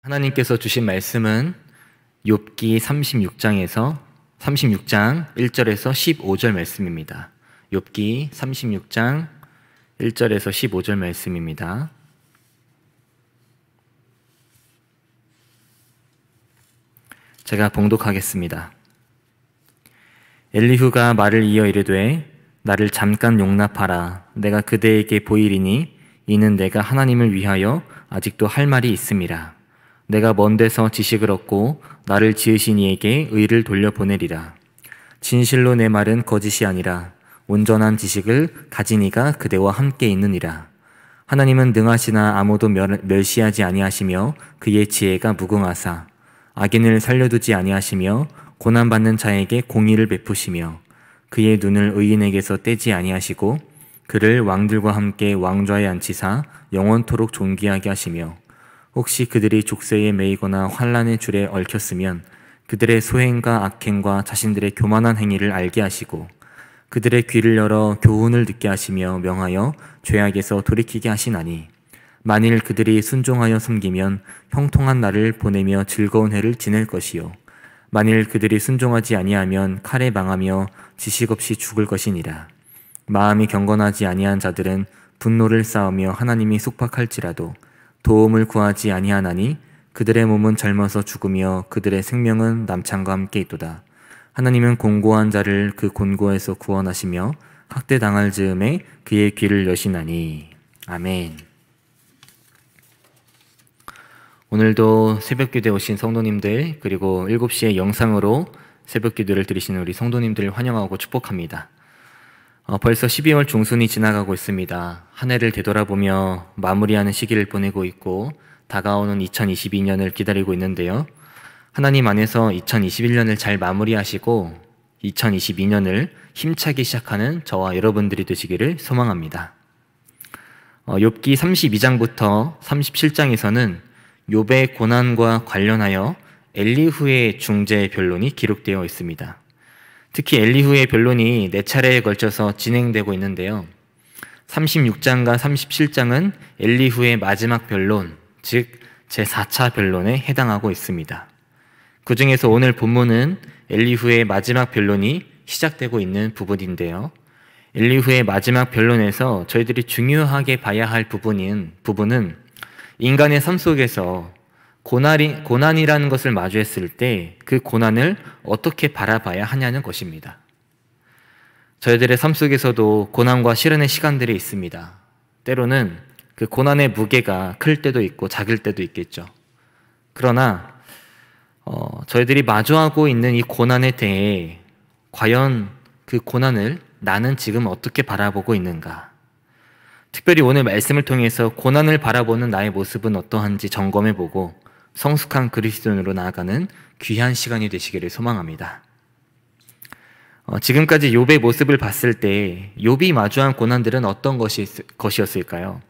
하나님께서 주신 말씀은 욥기 36장 1절에서 15절 말씀입니다. 욥기 36장 1절에서 15절 말씀입니다. 제가 봉독하겠습니다. 엘리후가 말을 이어 이르되 나를 잠깐 용납하라. 내가 그대에게 보이리니 이는 내가 하나님을 위하여 아직도 할 말이 있음이라. 내가 먼 데서 지식을 얻고 나를 지으신 이에게 의를 돌려보내리라. 진실로 내 말은 거짓이 아니라 온전한 지식을 가진 이가 그대와 함께 있느니라. 하나님은 능하시나 아무도 멸시하지 아니하시며 그의 지혜가 무궁하사 악인을 살려두지 아니하시며 고난받는 자에게 공의를 베푸시며 그의 눈을 의인에게서 떼지 아니하시고 그를 왕들과 함께 왕좌에 앉히사 영원토록 존귀하게 하시며 혹시 그들이 족쇄에 매이거나 환난의 줄에 얽혔으면 그들의 소행과 악행과 자신들의 교만한 행위를 알게 하시고 그들의 귀를 열어 교훈을 듣게 하시며 명하여 죄악에서 돌이키게 하시나니 만일 그들이 순종하여 섬기면 형통한 날을 보내며 즐거운 해를 지낼 것이요 만일 그들이 순종하지 아니하면 칼에 망하며 지식 없이 죽을 것이니라. 마음이 경건하지 아니한 자들은 분노를 쌓으며 하나님이 속박할지라도 도움을 구하지 아니하나니 그들의 몸은 젊어서 죽으며 그들의 생명은 남창과 함께 있도다. 하나님은 곤고한 자를 그 곤고에서 구원하시며 학대당할 즈음에 그의 귀를 여시나니. 아멘. 오늘도 새벽기도에 오신 성도님들 그리고 7시에 영상으로 새벽기도를 드리시는 우리 성도님들을 환영하고 축복합니다. 벌써 12월 중순이 지나가고 있습니다. 한 해를 되돌아보며 마무리하는 시기를 보내고 있고 다가오는 2022년을 기다리고 있는데요. 하나님 안에서 2021년을 잘 마무리하시고 2022년을 힘차게 시작하는 저와 여러분들이 되시기를 소망합니다. 욥기 32장부터 37장에서는 욥의 고난과 관련하여 엘리후의 중재 변론이 기록되어 있습니다. 특히 엘리후의 변론이 4차례에 걸쳐서 진행되고 있는데요. 36장과 37장은 엘리후의 마지막 변론, 즉 제4차 변론에 해당하고 있습니다. 그 중에서 오늘 본문은 엘리후의 마지막 변론이 시작되고 있는 부분인데요. 엘리후의 마지막 변론에서 저희들이 중요하게 봐야 할 부분은 인간의 삶 속에서 고난이라는 것을 마주했을 때 그 고난을 어떻게 바라봐야 하냐는 것입니다. 저희들의 삶 속에서도 고난과 시련의 시간들이 있습니다. 때로는 그 고난의 무게가 클 때도 있고 작을 때도 있겠죠. 그러나 저희들이 마주하고 있는 이 고난에 대해 과연 그 고난을 나는 지금 어떻게 바라보고 있는가? 특별히 오늘 말씀을 통해서 고난을 바라보는 나의 모습은 어떠한지 점검해보고 성숙한 그리스도인으로 나아가는 귀한 시간이 되시기를 소망합니다. 지금까지 욥의 모습을 봤을 때 욥이 마주한 고난들은 어떤 것이었을까요?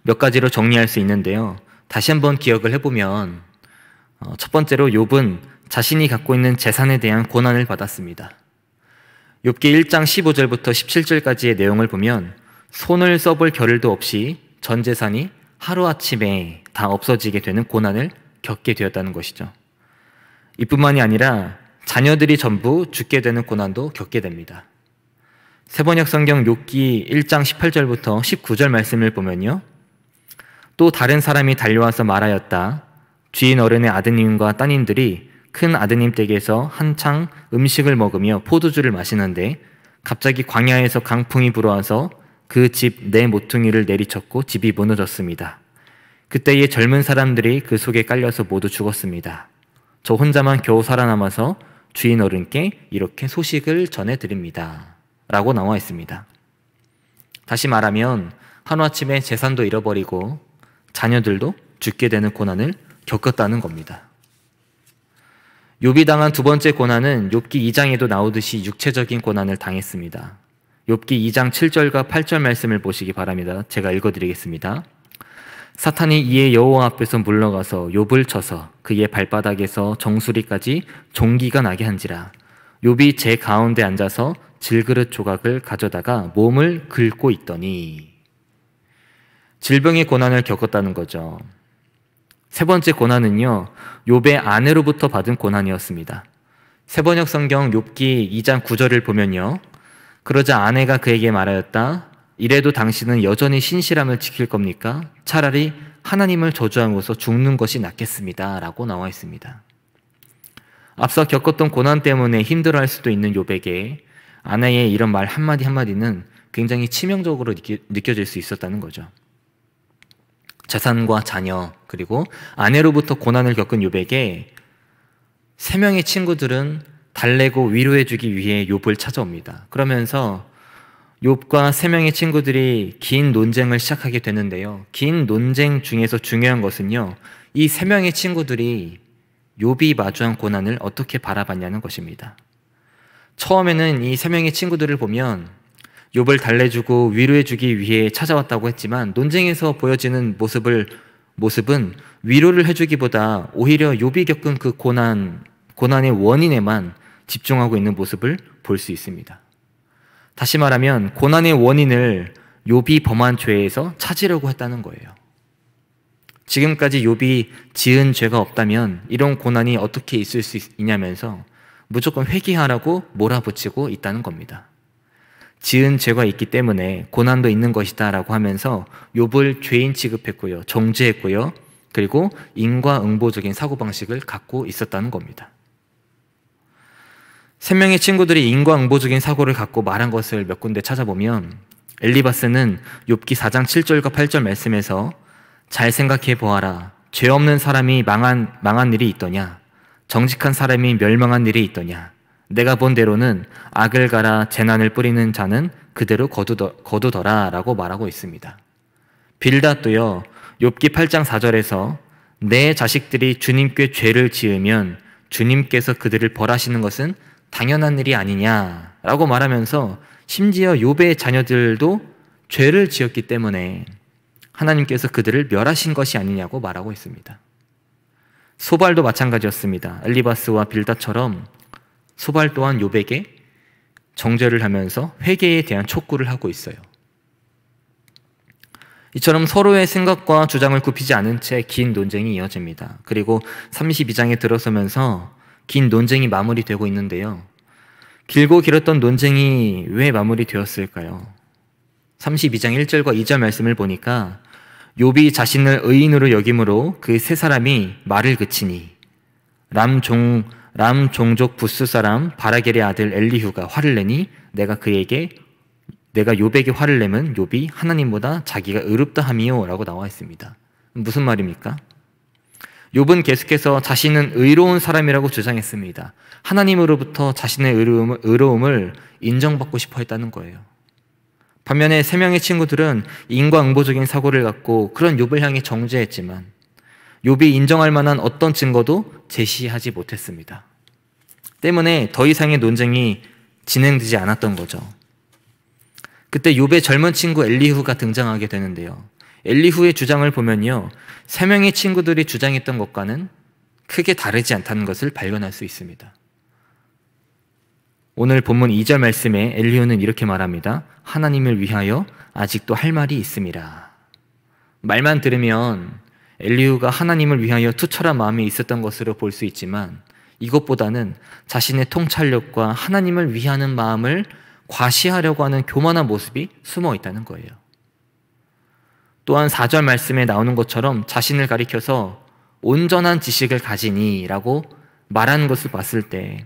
몇 가지로 정리할 수 있는데요. 다시 한번 기억을 해보면 첫 번째로 욥은 자신이 갖고 있는 재산에 대한 고난을 받았습니다. 욥기 1장 15절부터 17절까지의 내용을 보면 손을 써볼 겨를도 없이 전 재산이 하루아침에 다 없어지게 되는 고난을 겪게 되었다는 것이죠. 이뿐만이 아니라 자녀들이 전부 죽게 되는 고난도 겪게 됩니다. 세번역 성경 욥기 1장 18절부터 19절 말씀을 보면요. 또 다른 사람이 달려와서 말하였다. 주인 어른의 아드님과 따님들이 큰 아드님 댁에서 한창 음식을 먹으며 포도주를 마시는데 갑자기 광야에서 강풍이 불어와서 그 집 내 모퉁이를 내리쳤고 집이 무너졌습니다. 그때의 젊은 사람들이 그 속에 깔려서 모두 죽었습니다. 저 혼자만 겨우 살아남아서 주인 어른께 이렇게 소식을 전해드립니다. 라고 나와 있습니다. 다시 말하면 하루아침에 재산도 잃어버리고 자녀들도 죽게 되는 고난을 겪었다는 겁니다. 욥이 당한 두 번째 고난은 욥기 2장에도 나오듯이 육체적인 고난을 당했습니다. 욥기 2장 7절과 8절 말씀을 보시기 바랍니다. 제가 읽어드리겠습니다. 사탄이 이에 여호와 앞에서 물러가서 욥을 쳐서 그의 발바닥에서 정수리까지 종기가 나게 한지라. 욥이 제 가운데 앉아서 질그릇 조각을 가져다가 몸을 긁고 있더니 질병의 고난을 겪었다는 거죠. 세 번째 고난은요, 욥의 아내로부터 받은 고난이었습니다. 세번역 성경 욥기 2장 9절을 보면요, 그러자 아내가 그에게 말하였다. 이래도 당신은 여전히 신실함을 지킬 겁니까? 차라리 하나님을 저주함으로써 죽는 것이 낫겠습니다. 라고 나와 있습니다. 앞서 겪었던 고난 때문에 힘들어할 수도 있는 욥에게 아내의 이런 말 한마디 한마디는 굉장히 치명적으로 느껴질 수 있었다는 거죠. 재산과 자녀, 그리고 아내로부터 고난을 겪은 욥에게 세 명의 친구들은 달래고 위로해주기 위해 욥을 찾아옵니다. 그러면서 욥과 세 명의 친구들이 긴 논쟁을 시작하게 되는데요. 긴 논쟁 중에서 중요한 것은요, 이 세 명의 친구들이 욥이 마주한 고난을 어떻게 바라봤냐는 것입니다. 처음에는 이 세 명의 친구들을 보면 욥을 달래주고 위로해주기 위해 찾아왔다고 했지만 논쟁에서 보여지는 모습은 위로를 해주기보다 오히려 욥이 겪은 그 고난의 원인에만 집중하고 있는 모습을 볼 수 있습니다. 다시 말하면 고난의 원인을 욥이 범한 죄에서 찾으려고 했다는 거예요. 지금까지 욥이 지은 죄가 없다면 이런 고난이 어떻게 있을 수 있냐면서 무조건 회개하라고 몰아붙이고 있다는 겁니다. 지은 죄가 있기 때문에 고난도 있는 것이다 라고 하면서 욥을 죄인 취급했고요, 정죄했고요, 그리고 인과응보적인 사고방식을 갖고 있었다는 겁니다. 세 명의 친구들이 인과응보적인 사고를 갖고 말한 것을 몇 군데 찾아보면 엘리바스는 욥기 4장 7절과 8절 말씀에서 잘 생각해 보아라. 죄 없는 사람이 망한 일이 있더냐? 정직한 사람이 멸망한 일이 있더냐? 내가 본 대로는 악을 갈아 재난을 뿌리는 자는 그대로 거두더라 라고 말하고 있습니다. 빌닷도요, 욥기 8장 4절에서 내 자식들이 주님께 죄를 지으면 주님께서 그들을 벌하시는 것은 당연한 일이 아니냐라고 말하면서 심지어 욥의 자녀들도 죄를 지었기 때문에 하나님께서 그들을 멸하신 것이 아니냐고 말하고 있습니다. 소발도 마찬가지였습니다. 엘리바스와 빌닷처럼 소발 또한 욥에게 정죄를 하면서 회개에 대한 촉구를 하고 있어요. 이처럼 서로의 생각과 주장을 굽히지 않은 채 긴 논쟁이 이어집니다. 그리고 32장에 들어서면서 긴 논쟁이 마무리되고 있는데요. 길고 길었던 논쟁이 왜 마무리되었을까요? 32장 1절과 2절 말씀을 보니까 욥이 자신을 의인으로 여김으로 그 세 사람이 말을 그치니 람 종족 부스 사람 바라겔의 아들 엘리후가 화를 내니 내가 욥에게 화를 내면 욥이 하나님보다 자기가 의롭다 함이요 라고 나와 있습니다. 무슨 말입니까? 욥은 계속해서 자신은 의로운 사람이라고 주장했습니다. 하나님으로부터 자신의 의로움을 인정받고 싶어 했다는 거예요. 반면에 세 명의 친구들은 인과응보적인 사고를 갖고 그런 욥을 향해 정죄했지만 욥이 인정할 만한 어떤 증거도 제시하지 못했습니다. 때문에 더 이상의 논쟁이 진행되지 않았던 거죠. 그때 욥의 젊은 친구 엘리후가 등장하게 되는데요. 엘리후의 주장을 보면요, 세 명의 친구들이 주장했던 것과는 크게 다르지 않다는 것을 발견할 수 있습니다. 오늘 본문 2절 말씀에 엘리후는 이렇게 말합니다. 하나님을 위하여 아직도 할 말이 있음이라. 말만 들으면 엘리후가 하나님을 위하여 투철한 마음이 있었던 것으로 볼 수 있지만 이것보다는 자신의 통찰력과 하나님을 위하는 마음을 과시하려고 하는 교만한 모습이 숨어 있다는 거예요. 또한 4절 말씀에 나오는 것처럼 자신을 가리켜서 온전한 지식을 가지니 라고 말하는 것을 봤을 때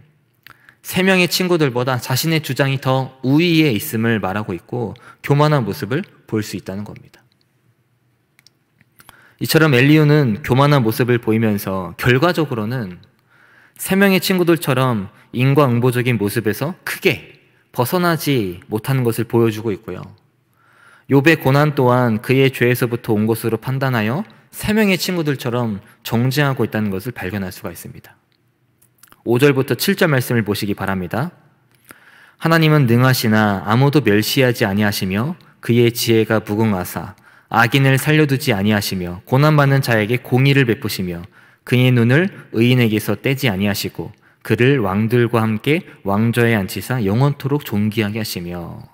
세 명의 친구들보다 자신의 주장이 더 우위에 있음을 말하고 있고 교만한 모습을 볼 수 있다는 겁니다. 이처럼 엘리후는 교만한 모습을 보이면서 결과적으로는 세 명의 친구들처럼 인과응보적인 모습에서 크게 벗어나지 못하는 것을 보여주고 있고요. 욥의 고난 또한 그의 죄에서부터 온 것으로 판단하여 세 명의 친구들처럼 정죄하고 있다는 것을 발견할 수가 있습니다. 5절부터 7절 말씀을 보시기 바랍니다. 하나님은 능하시나 아무도 멸시하지 아니하시며 그의 지혜가 무궁하사 악인을 살려두지 아니하시며 고난받는 자에게 공의를 베푸시며 그의 눈을 의인에게서 떼지 아니하시고 그를 왕들과 함께 왕좌에 앉히사 영원토록 존귀하게 하시며.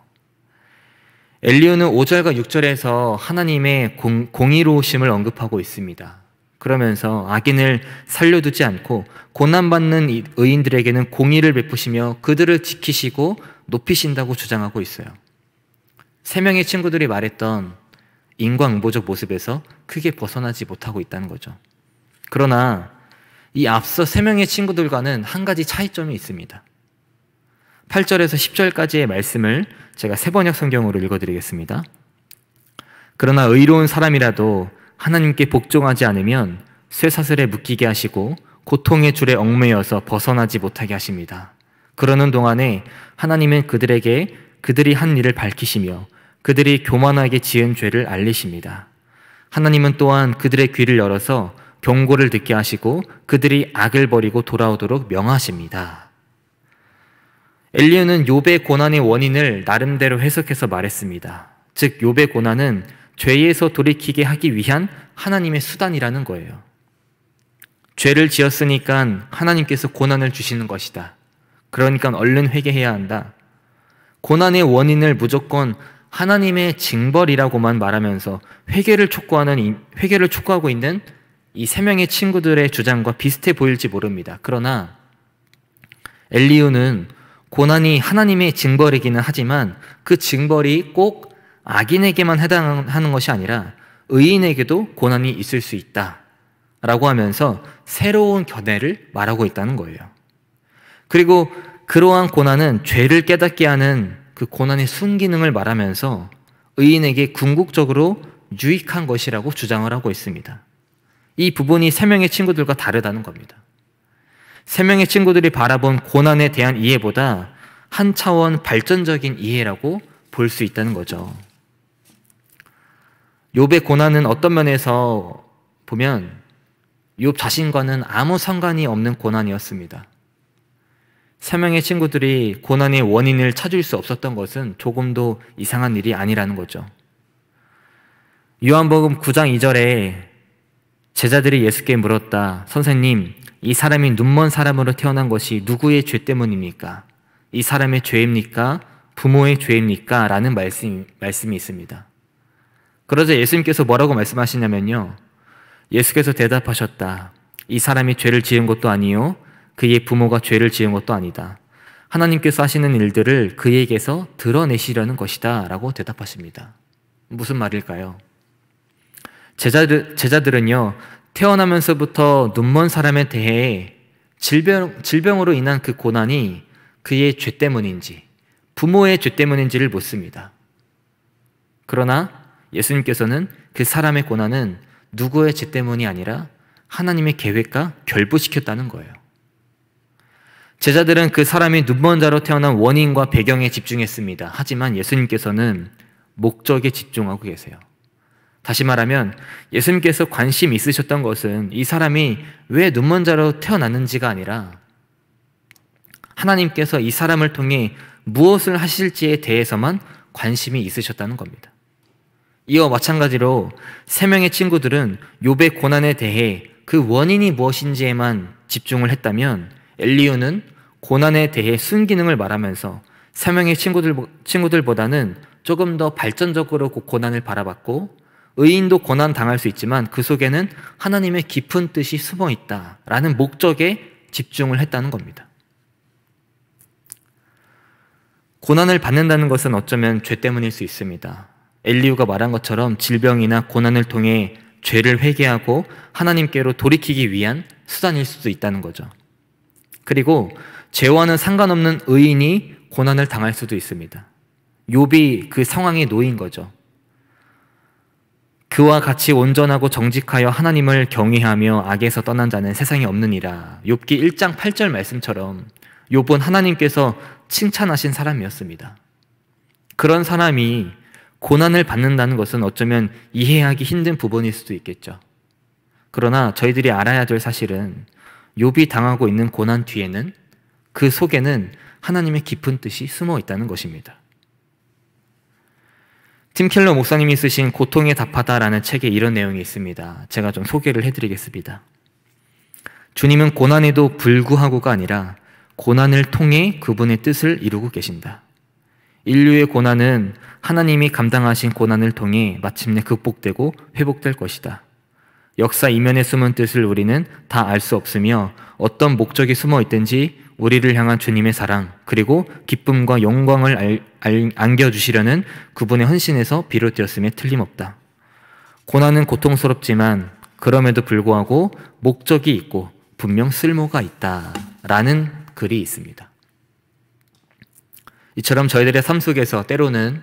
엘리후는 5절과 6절에서 하나님의 공의로우심을 언급하고 있습니다. 그러면서 악인을 살려두지 않고 고난받는 의인들에게는 공의를 베푸시며 그들을 지키시고 높이신다고 주장하고 있어요. 세 명의 친구들이 말했던 인과응보적 모습에서 크게 벗어나지 못하고 있다는 거죠. 그러나 이 앞서 세 명의 친구들과는 한 가지 차이점이 있습니다. 8절에서 10절까지의 말씀을 제가 세번역 성경으로 읽어드리겠습니다. 그러나 의로운 사람이라도 하나님께 복종하지 않으면 쇠사슬에 묶이게 하시고 고통의 줄에 얽매여서 벗어나지 못하게 하십니다. 그러는 동안에 하나님은 그들에게 그들이 한 일을 밝히시며 그들이 교만하게 지은 죄를 알리십니다. 하나님은 또한 그들의 귀를 열어서 경고를 듣게 하시고 그들이 악을 버리고 돌아오도록 명하십니다. 엘리야는 욥의 고난의 원인을 나름대로 해석해서 말했습니다. 즉 욥의 고난은 죄에서 돌이키게 하기 위한 하나님의 수단이라는 거예요. 죄를 지었으니까 하나님께서 고난을 주시는 것이다. 그러니까 얼른 회개해야 한다. 고난의 원인을 무조건 하나님의 징벌이라고만 말하면서 회개를 촉구하고 있는 이 세 명의 친구들의 주장과 비슷해 보일지 모릅니다. 그러나 엘리후는 고난이 하나님의 징벌이기는 하지만 그 징벌이 꼭 악인에게만 해당하는 것이 아니라 의인에게도 고난이 있을 수 있다라고 하면서 새로운 견해를 말하고 있다는 거예요. 그리고 그러한 고난은 죄를 깨닫게 하는 그 고난의 순기능을 말하면서 의인에게 궁극적으로 유익한 것이라고 주장을 하고 있습니다. 이 부분이 세 명의 친구들과 다르다는 겁니다. 세 명의 친구들이 바라본 고난에 대한 이해보다 한 차원 발전적인 이해라고 볼 수 있다는 거죠. 욥의 고난은 어떤 면에서 보면 욥 자신과는 아무 상관이 없는 고난이었습니다. 세 명의 친구들이 고난의 원인을 찾을 수 없었던 것은 조금도 이상한 일이 아니라는 거죠. 요한복음 9장 2절에 제자들이 예수께 물었다. 선생님, 이 사람이 눈먼 사람으로 태어난 것이 누구의 죄 때문입니까? 이 사람의 죄입니까? 부모의 죄입니까? 라는 말씀이 있습니다. 그러자 예수님께서 뭐라고 말씀하시냐면요. 예수께서 대답하셨다. 이 사람이 죄를 지은 것도 아니요 그의 부모가 죄를 지은 것도 아니다. 하나님께서 하시는 일들을 그에게서 드러내시려는 것이다 라고 대답하십니다. 무슨 말일까요? 제자들은요 태어나면서부터 눈먼 사람에 대해 질병으로 인한 그 고난이 그의 죄 때문인지 부모의 죄 때문인지를 묻습니다. 그러나 예수님께서는 그 사람의 고난은 누구의 죄 때문이 아니라 하나님의 계획과 결부시켰다는 거예요. 제자들은 그 사람이 눈먼 자로 태어난 원인과 배경에 집중했습니다. 하지만 예수님께서는 목적에 집중하고 계세요. 다시 말하면 예수님께서 관심 있으셨던 것은 이 사람이 왜 눈먼 자로 태어났는지가 아니라 하나님께서 이 사람을 통해 무엇을 하실지에 대해서만 관심이 있으셨다는 겁니다. 이와 마찬가지로 세 명의 친구들은 욥의 고난에 대해 그 원인이 무엇인지에만 집중을 했다면 엘리후는 고난에 대해 순기능을 말하면서 세 명의 친구들보다는 조금 더 발전적으로 고난을 바라봤고 의인도 고난 당할 수 있지만 그 속에는 하나님의 깊은 뜻이 숨어 있다라는 목적에 집중을 했다는 겁니다. 고난을 받는다는 것은 어쩌면 죄 때문일 수 있습니다. 엘리후가 말한 것처럼 질병이나 고난을 통해 죄를 회개하고 하나님께로 돌이키기 위한 수단일 수도 있다는 거죠. 그리고 죄와는 상관없는 의인이 고난을 당할 수도 있습니다. 욥이 그 상황에 놓인 거죠. 그와 같이 온전하고 정직하여 하나님을 경외하며 악에서 떠난 자는 세상에 없느니라. 욥기 1장 8절 말씀처럼 욥은 하나님께서 칭찬하신 사람이었습니다. 그런 사람이 고난을 받는다는 것은 어쩌면 이해하기 힘든 부분일 수도 있겠죠. 그러나 저희들이 알아야 될 사실은 욥이 당하고 있는 고난 뒤에는 그 속에는 하나님의 깊은 뜻이 숨어 있다는 것입니다. 팀 켈러 목사님이 쓰신 고통에 답하다라는 책에 이런 내용이 있습니다. 제가 좀 소개를 해드리겠습니다. 주님은 고난에도 불구하고가 아니라 고난을 통해 그분의 뜻을 이루고 계신다. 인류의 고난은 하나님이 감당하신 고난을 통해 마침내 극복되고 회복될 것이다. 역사 이면에 숨은 뜻을 우리는 다 알 수 없으며 어떤 목적이 숨어 있든지 우리를 향한 주님의 사랑 그리고 기쁨과 영광을 안겨주시려는 그분의 헌신에서 비롯되었음에 틀림없다. 고난은 고통스럽지만 그럼에도 불구하고 목적이 있고 분명 쓸모가 있다라는 글이 있습니다. 이처럼 저희들의 삶 속에서 때로는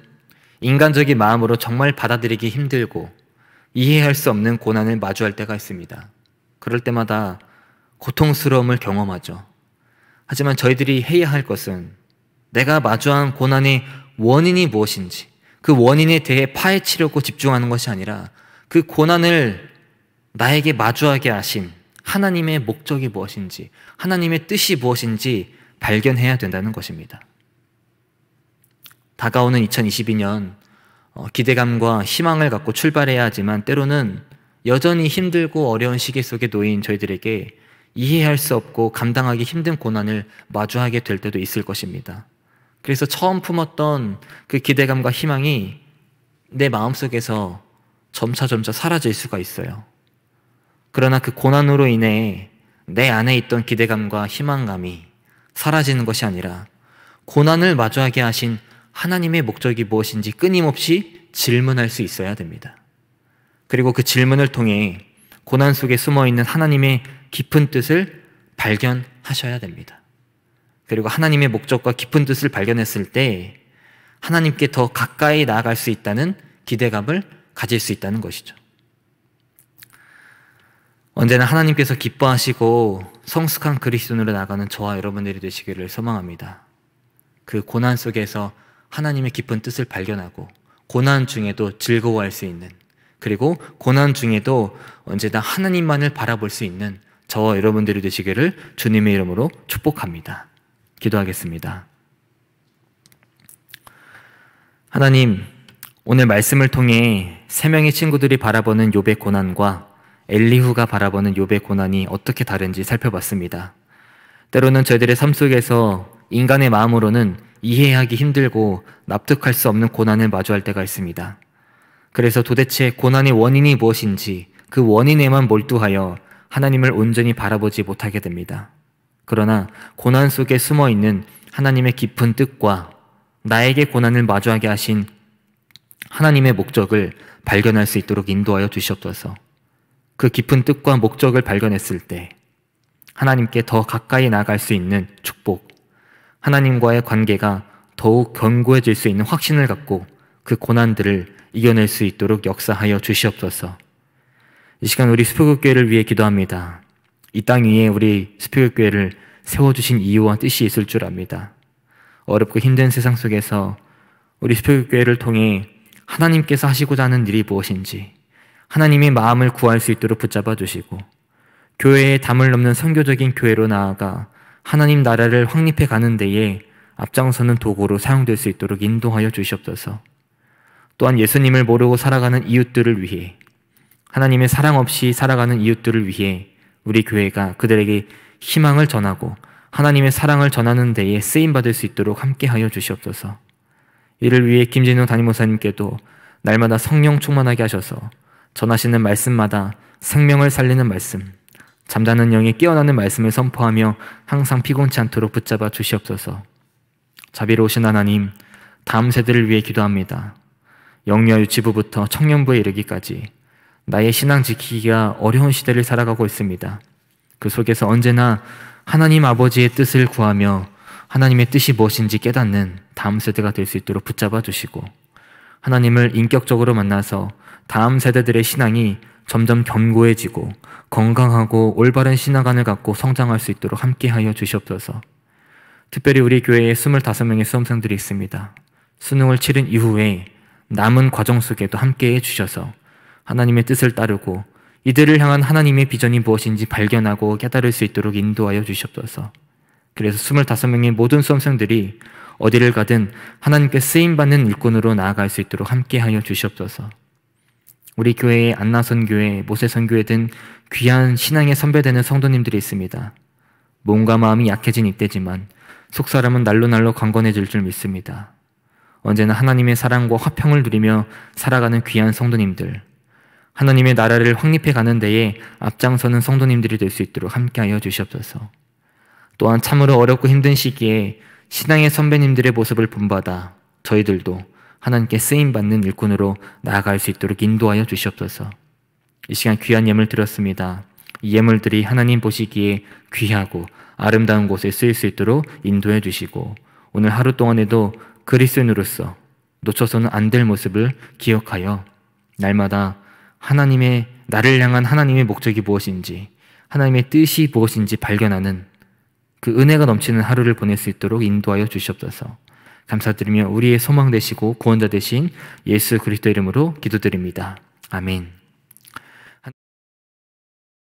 인간적인 마음으로 정말 받아들이기 힘들고 이해할 수 없는 고난을 마주할 때가 있습니다. 그럴 때마다 고통스러움을 경험하죠. 하지만 저희들이 해야 할 것은 내가 마주한 고난의 원인이 무엇인지 그 원인에 대해 파헤치려고 집중하는 것이 아니라 그 고난을 나에게 마주하게 하신 하나님의 목적이 무엇인지 하나님의 뜻이 무엇인지 발견해야 된다는 것입니다. 다가오는 2022년 기대감과 희망을 갖고 출발해야 하지만 때로는 여전히 힘들고 어려운 시기 속에 놓인 저희들에게 이해할 수 없고 감당하기 힘든 고난을 마주하게 될 때도 있을 것입니다. 그래서 처음 품었던 그 기대감과 희망이 내 마음속에서 점차 사라질 수가 있어요. 그러나 그 고난으로 인해 내 안에 있던 기대감과 희망감이 사라지는 것이 아니라 고난을 마주하게 하신 하나님의 목적이 무엇인지 끊임없이 질문할 수 있어야 됩니다. 그리고 그 질문을 통해 고난 속에 숨어있는 하나님의 깊은 뜻을 발견하셔야 됩니다. 그리고 하나님의 목적과 깊은 뜻을 발견했을 때 하나님께 더 가까이 나아갈 수 있다는 기대감을 가질 수 있다는 것이죠. 언제나 하나님께서 기뻐하시고 성숙한 그리스도인으로 나가는 저와 여러분들이 되시기를 소망합니다. 그 고난 속에서 하나님의 깊은 뜻을 발견하고 고난 중에도 즐거워할 수 있는 그리고 고난 중에도 언제나 하나님만을 바라볼 수 있는 저와 여러분들이 되시기를 주님의 이름으로 축복합니다. 기도하겠습니다. 하나님, 오늘 말씀을 통해 세 명의 친구들이 바라보는 욥의 고난과 엘리후가 바라보는 욥의 고난이 어떻게 다른지 살펴봤습니다. 때로는 저희들의 삶 속에서 인간의 마음으로는 이해하기 힘들고 납득할 수 없는 고난을 마주할 때가 있습니다. 그래서 도대체 고난의 원인이 무엇인지 그 원인에만 몰두하여 하나님을 온전히 바라보지 못하게 됩니다. 그러나 고난 속에 숨어있는 하나님의 깊은 뜻과 나에게 고난을 마주하게 하신 하나님의 목적을 발견할 수 있도록 인도하여 주시옵소서. 그 깊은 뜻과 목적을 발견했을 때 하나님께 더 가까이 나아갈 수 있는 축복, 하나님과의 관계가 더욱 견고해질 수 있는 확신을 갖고 그 고난들을 이겨낼 수 있도록 역사하여 주시옵소서. 이 시간 우리 수표교회를 위해 기도합니다. 이 땅 위에 우리 수표교회를 세워주신 이유와 뜻이 있을 줄 압니다. 어렵고 힘든 세상 속에서 우리 수표교회를 통해 하나님께서 하시고자 하는 일이 무엇인지 하나님의 마음을 구할 수 있도록 붙잡아 주시고 교회의 담을 넘는 선교적인 교회로 나아가 하나님 나라를 확립해 가는 데에 앞장서는 도구로 사용될 수 있도록 인도하여 주시옵소서. 또한 예수님을 모르고 살아가는 이웃들을 위해 하나님의 사랑 없이 살아가는 이웃들을 위해 우리 교회가 그들에게 희망을 전하고 하나님의 사랑을 전하는 데에 쓰임받을 수 있도록 함께하여 주시옵소서. 이를 위해 김진우 담임목사님께도 날마다 성령 충만하게 하셔서 전하시는 말씀마다 생명을 살리는 말씀, 잠자는 영이 깨어나는 말씀을 선포하며 항상 피곤치 않도록 붙잡아 주시옵소서. 자비로우신 하나님, 다음 세대를 위해 기도합니다. 영유아 유치부부터 청년부에 이르기까지 나의 신앙 지키기가 어려운 시대를 살아가고 있습니다. 그 속에서 언제나 하나님 아버지의 뜻을 구하며 하나님의 뜻이 무엇인지 깨닫는 다음 세대가 될 수 있도록 붙잡아 주시고 하나님을 인격적으로 만나서 다음 세대들의 신앙이 점점 견고해지고 건강하고 올바른 신앙관을 갖고 성장할 수 있도록 함께하여 주시옵소서. 특별히 우리 교회에 25명의 수험생들이 있습니다. 수능을 치른 이후에 남은 과정 속에도 함께해 주셔서 하나님의 뜻을 따르고 이들을 향한 하나님의 비전이 무엇인지 발견하고 깨달을 수 있도록 인도하여 주시옵소서. 그래서 25명의 모든 수험생들이 어디를 가든 하나님께 쓰임받는 일꾼으로 나아갈 수 있도록 함께하여 주시옵소서. 우리 교회에 안나선교회, 모세선교회 등 귀한 신앙에 선배되는 성도님들이 있습니다. 몸과 마음이 약해진 이때지만 속사람은 날로 강건해질 줄 믿습니다. 언제나 하나님의 사랑과 화평을 누리며 살아가는 귀한 성도님들, 하나님의 나라를 확립해 가는 데에 앞장서는 성도님들이 될 수 있도록 함께하여 주시옵소서. 또한 참으로 어렵고 힘든 시기에 신앙의 선배님들의 모습을 본받아 저희들도 하나님께 쓰임받는 일꾼으로 나아갈 수 있도록 인도하여 주시옵소서. 이 시간 귀한 예물 드렸습니다. 이 예물들이 하나님 보시기에 귀하고 아름다운 곳에 쓰일 수 있도록 인도해 주시고, 오늘 하루 동안에도 그리스도인으로서 놓쳐서는 안 될 모습을 기억하여 날마다 하나님의, 나를 향한 하나님의 목적이 무엇인지, 하나님의 뜻이 무엇인지 발견하는 그 은혜가 넘치는 하루를 보낼 수 있도록 인도하여 주시옵소서. 감사드리며 우리의 소망 되시고 구원자 되신 예수 그리스도 이름으로 기도드립니다. 아멘.